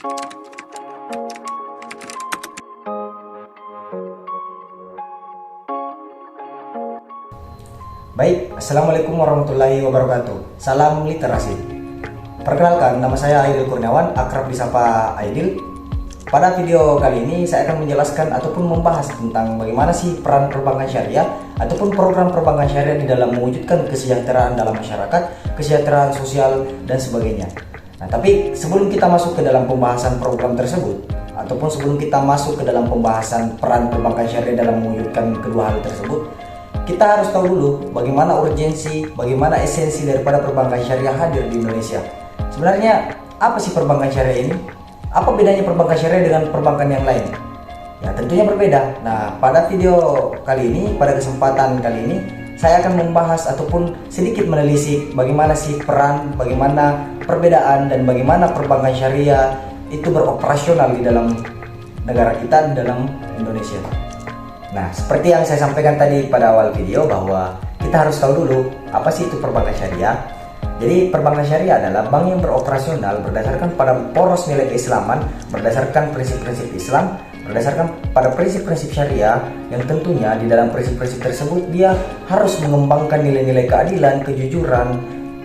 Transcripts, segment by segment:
Baik, Assalamualaikum warahmatullahi wabarakatuh. Salam literasi. Perkenalkan, nama saya Aidil Kurniawan, akrab disapa Aidil. Pada video kali ini saya akan menjelaskan ataupun membahas tentang bagaimana sih peran perbankan syariah ataupun program perbankan syariah di dalam mewujudkan kesejahteraan dalam masyarakat, kesejahteraan sosial dan sebagainya. Nah, tapi sebelum kita masuk ke dalam pembahasan program tersebut ataupun sebelum kita masuk ke dalam pembahasan peran perbankan syariah dalam mewujudkan kedua hal tersebut, kita harus tahu dulu bagaimana urgensi, bagaimana esensi daripada perbankan syariah hadir di Indonesia. Sebenarnya apa sih perbankan syariah ini? Apa bedanya perbankan syariah dengan perbankan yang lain? Ya tentunya berbeda. Nah, pada video kali ini, pada kesempatan kali ini, saya akan membahas ataupun sedikit menelisik bagaimana sih peran, bagaimana perbedaan dan bagaimana perbankan syariah itu beroperasional di dalam negara kita, di dalam Indonesia. Nah, seperti yang saya sampaikan tadi pada awal video bahwa kita harus tahu dulu apa sih itu perbankan syariah. Jadi perbankan syariah adalah bank yang beroperasional berdasarkan pada poros nilai keislaman, berdasarkan prinsip-prinsip Islam, berdasarkan pada prinsip-prinsip syariah yang tentunya di dalam prinsip-prinsip tersebut dia harus mengembangkan nilai-nilai keadilan, kejujuran,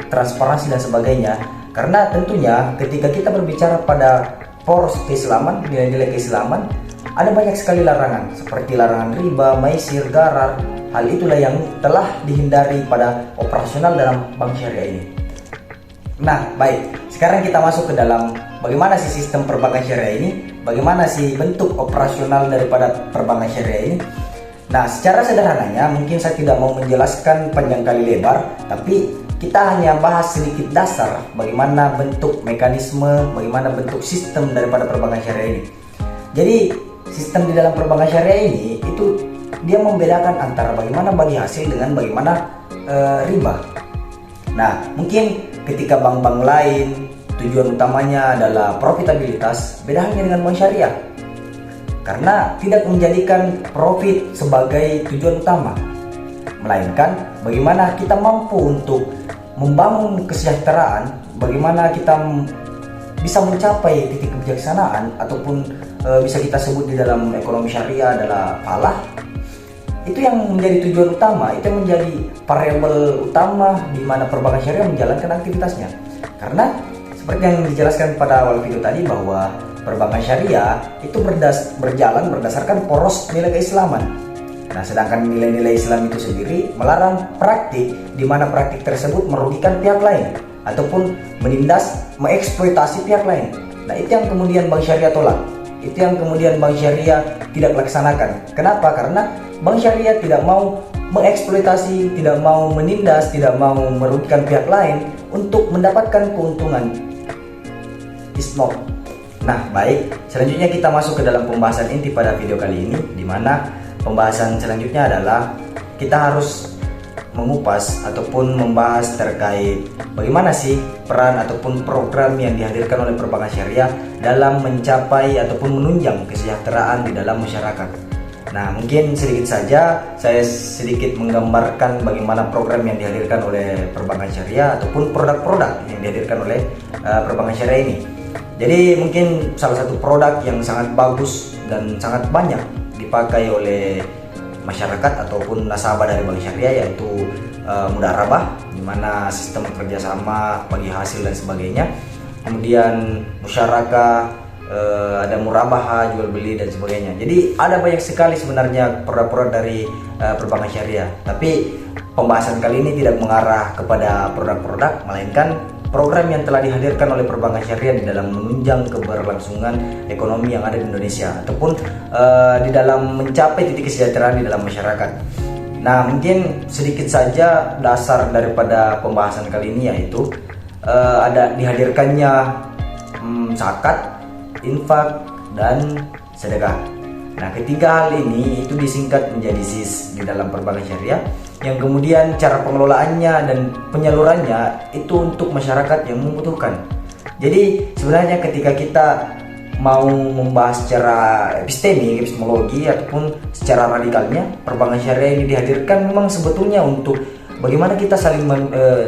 transparansi dan sebagainya. Karena tentunya ketika kita berbicara pada poros keislaman, nilai-nilai keislaman, ada banyak sekali larangan seperti larangan riba, maisir, gharar. Hal itulah yang telah dihindari pada operasional dalam bank syariah ini. Nah, baik. Sekarang kita masuk ke dalam bagaimana sih sistem perbankan syariah ini, bagaimana sih bentuk operasional daripada perbankan syariah ini. Nah, secara sederhananya mungkin saya tidak mau menjelaskan panjang kali lebar, tapi kita hanya bahas sedikit dasar bagaimana bentuk mekanisme, bagaimana bentuk sistem daripada perbankan syariah ini. Jadi sistem di dalam perbankan syariah ini itu dia membedakan antara bagaimana bagi hasil dengan bagaimana riba. Nah, mungkin ketika bank-bank lain tujuan utamanya adalah profitabilitas, beda halnya dengan bank syariah. Karena tidak menjadikan profit sebagai tujuan utama, melainkan bagaimana kita mampu untuk membangun kesejahteraan, bagaimana kita bisa mencapai titik kebijaksanaan ataupun bisa kita sebut di dalam ekonomi syariah adalah falah. Itu yang menjadi tujuan utama, itu yang menjadi variabel utama di mana perbankan syariah menjalankan aktivitasnya. Karena seperti yang dijelaskan pada awal video tadi bahwa perbankan syariah itu berjalan berdasarkan poros nilai keislaman. Nah, sedangkan nilai-nilai Islam itu sendiri melarang praktik di mana praktik tersebut merugikan pihak lain ataupun menindas, mengeksploitasi pihak lain. Nah, itu yang kemudian bank syariah tolak. Itu yang kemudian bank syariah tidak laksanakan. Kenapa? Karena bank syariah tidak mau mengeksploitasi, tidak mau menindas, tidak mau merugikan pihak lain untuk mendapatkan keuntungan. Isnot. Nah, baik. Selanjutnya kita masuk ke dalam pembahasan inti pada video kali ini, di mana pembahasan selanjutnya adalah kita harus mengupas ataupun membahas terkait bagaimana sih peran ataupun program yang dihadirkan oleh perbankan syariah dalam mencapai ataupun menunjang kesejahteraan di dalam masyarakat. Nah, mungkin sedikit saja saya sedikit menggambarkan bagaimana program yang dihadirkan oleh perbankan syariah ataupun produk-produk yang dihadirkan oleh perbankan syariah ini. Jadi mungkin salah satu produk yang sangat bagus dan sangat banyak dipakai oleh masyarakat ataupun nasabah dari bank syariah yaitu mudharabah, di mana sistem kerjasama bagi hasil dan sebagainya. Kemudian musyarakah, ada murabahah, jual beli dan sebagainya. Jadi ada banyak sekali sebenarnya produk-produk dari perbankan syariah. Tapi pembahasan kali ini tidak mengarah kepada produk-produk, melainkan program yang telah dihadirkan oleh perbankan syariah di dalam menunjang keberlangsungan ekonomi yang ada di Indonesia ataupun di dalam mencapai titik kesejahteraan di dalam masyarakat. Nah, mungkin sedikit saja dasar daripada pembahasan kali ini yaitu ada dihadirkannya zakat, infak, dan sedekah. Nah, ketiga hal ini itu disingkat menjadi ZIS di dalam perbankan syariah, yang kemudian cara pengelolaannya dan penyalurannya itu untuk masyarakat yang membutuhkan. Jadi sebenarnya ketika kita mau membahas secara epistemologi ataupun secara radikalnya, perbankan syariah ini dihadirkan memang sebetulnya untuk bagaimana kita saling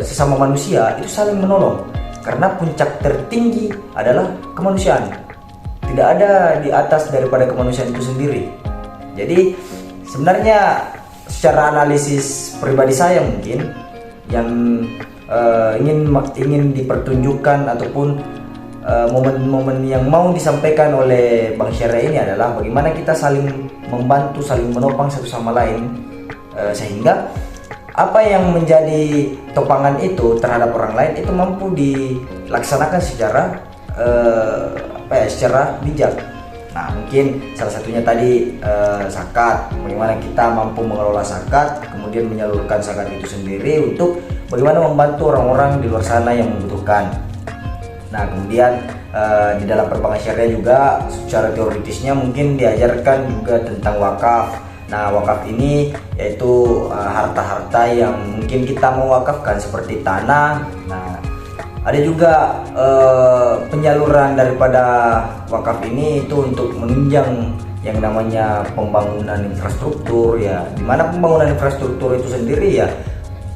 sesama manusia itu saling menolong, karena puncak tertinggi adalah kemanusiaan. tidak ada di atas daripada kemanusiaan itu sendiri. Jadi sebenarnya secara analisis pribadi saya mungkin yang ingin dipertunjukkan ataupun momen-momen yang mau disampaikan oleh Bang Syarah ini adalah bagaimana kita saling membantu, saling menopang satu sama lain, sehingga apa yang menjadi topangan itu terhadap orang lain itu mampu dilaksanakan secara secara bijak. Nah, mungkin salah satunya tadi zakat, bagaimana kita mampu mengelola zakat, kemudian menyalurkan zakat itu sendiri untuk bagaimana membantu orang-orang di luar sana yang membutuhkan. Nah, kemudian di dalam perbankan syariah juga secara teoritisnya mungkin diajarkan juga tentang wakaf. Nah, wakaf ini yaitu harta-harta yang mungkin kita mewakafkan seperti tanah. Nah, ada juga penyaluran daripada wakaf ini itu untuk menunjang yang namanya pembangunan infrastruktur, ya, dimana pembangunan infrastruktur itu sendiri ya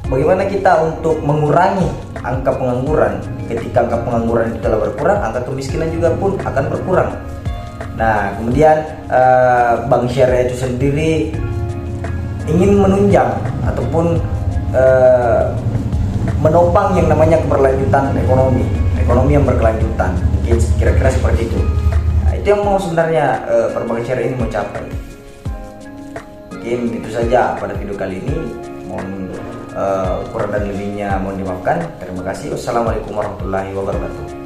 bagaimana kita untuk mengurangi angka pengangguran. Ketika angka pengangguran itu telah berkurang, angka kemiskinan juga pun akan berkurang. Nah, kemudian Bank Syariah itu sendiri ingin menunjang ataupun menopang yang namanya keberlanjutan ekonomi yang berkelanjutan, mungkin kira-kira seperti itu. Nah, itu yang mau sebenarnya perbankan syariah ini mau capai. Mungkin itu saja pada video kali ini. Mohon kurang dan lebihnya mohon dimaafkan. Terima kasih. Wassalamualaikum warahmatullahi wabarakatuh.